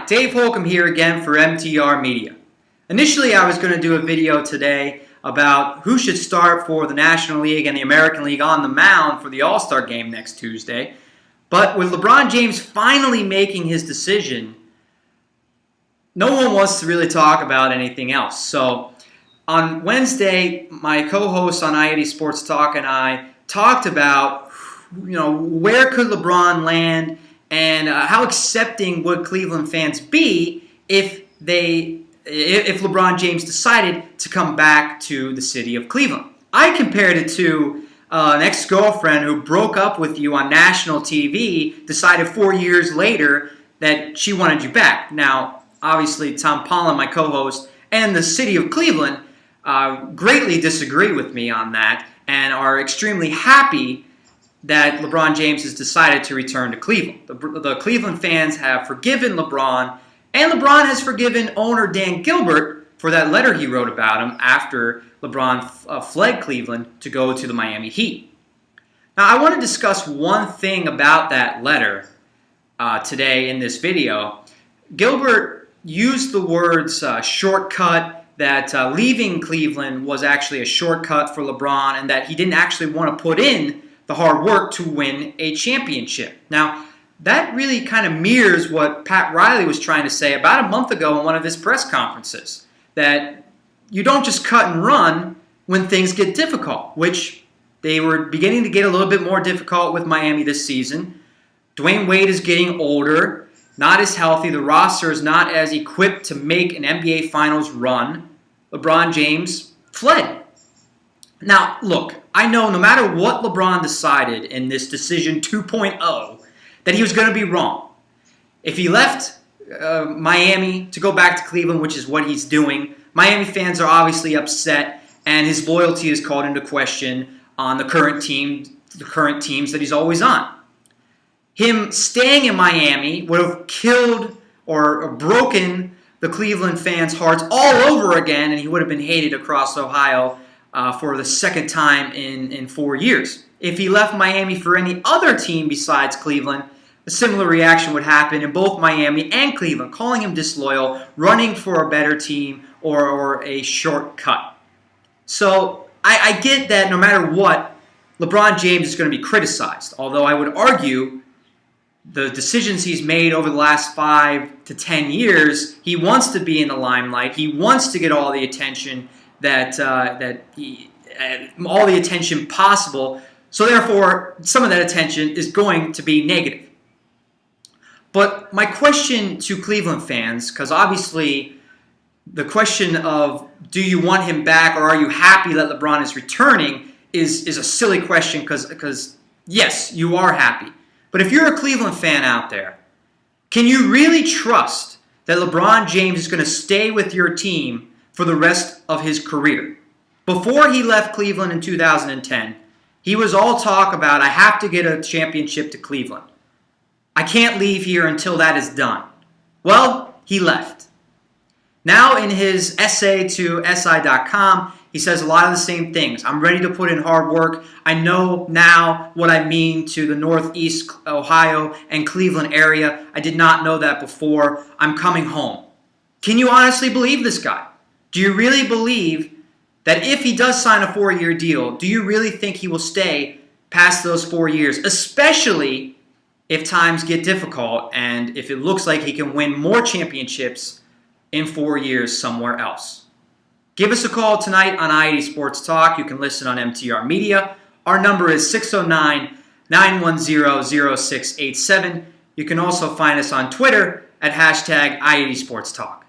Dave Holcomb here again for MTR Media. Initially, I was going to do a video today about who should start for the National League and the American League on the mound for the All-Star game next Tuesday. But with LeBron James finally making his decision, no one wants to really talk about anything else. So on Wednesday, my co-host on I-80 Sports Talk and I talked about, where could LeBron land and how accepting would Cleveland fans be if LeBron James decided to come back to the city of Cleveland. I compared it to an ex-girlfriend who broke up with you on national TV, decided 4 years later that she wanted you back. Now, obviously, Tom Pollen, my co-host, and the city of Cleveland greatly disagree with me on that and are extremely happy that LeBron James has decided to return to Cleveland. The Cleveland fans have forgiven LeBron, and LeBron has forgiven owner Dan Gilbert for that letter he wrote about him after LeBron fled Cleveland to go to the Miami Heat. Now, I want to discuss one thing about that letter today in this video. Gilbert used the words shortcut, that leaving Cleveland was actually a shortcut for LeBron, and that he didn't actually want to put in the hard work to win a championship. Now, that really kind of mirrors what Pat Riley was trying to say about a month ago in one of his press conferences, that you don't just cut and run when things get difficult, which they were beginning to get a little bit more difficult with Miami this season. Dwayne Wade is getting older, not as healthy. The roster is not as equipped to make an NBA Finals run. LeBron James fled. Now, look, I know no matter what LeBron decided in this decision 2.0, that he was going to be wrong. If he left Miami to go back to Cleveland, which is what he's doing, Miami fans are obviously upset, and his loyalty is called into question on the current teams that he's always on. Him staying in Miami would have killed or broken the Cleveland fans' hearts all over again, and he would have been hated across Ohio for the second time in 4 years. If he left Miami for any other team besides Cleveland, a similar reaction would happen in both Miami and Cleveland, calling him disloyal, running for a better team, or a shortcut. So I get that no matter what, LeBron James is going to be criticized, although I would argue the decisions he's made over the last 5 to 10 years, he wants to be in the limelight. He wants to get all the attention all the attention possible. So therefore, some of that attention is going to be negative. But my question to Cleveland fans, because obviously the question of do you want him back or are you happy that LeBron is returning is a silly question because yes, you are happy. But if you're a Cleveland fan out there, can you really trust that LeBron James is going to stay with your team for the rest of his career? Before he left Cleveland in 2010, he was all talk about, I have to get a championship to Cleveland. I can't leave here until that is done. Well, he left. Now in his essay to SI.com, he says a lot of the same things. I'm ready to put in hard work. I know now what I mean to the Northeast Ohio and Cleveland area. I did not know that before. I'm coming home. Can you honestly believe this guy? Do you really believe that if he does sign a 4-year deal, do you really think he will stay past those 4 years, especially if times get difficult and if it looks like he can win more championships in 4 years somewhere else? Give us a call tonight on I-80 Sports Talk. You can listen on MTR Media. Our number is 609-910-0687. You can also find us on Twitter at #I-80 Sports Talk.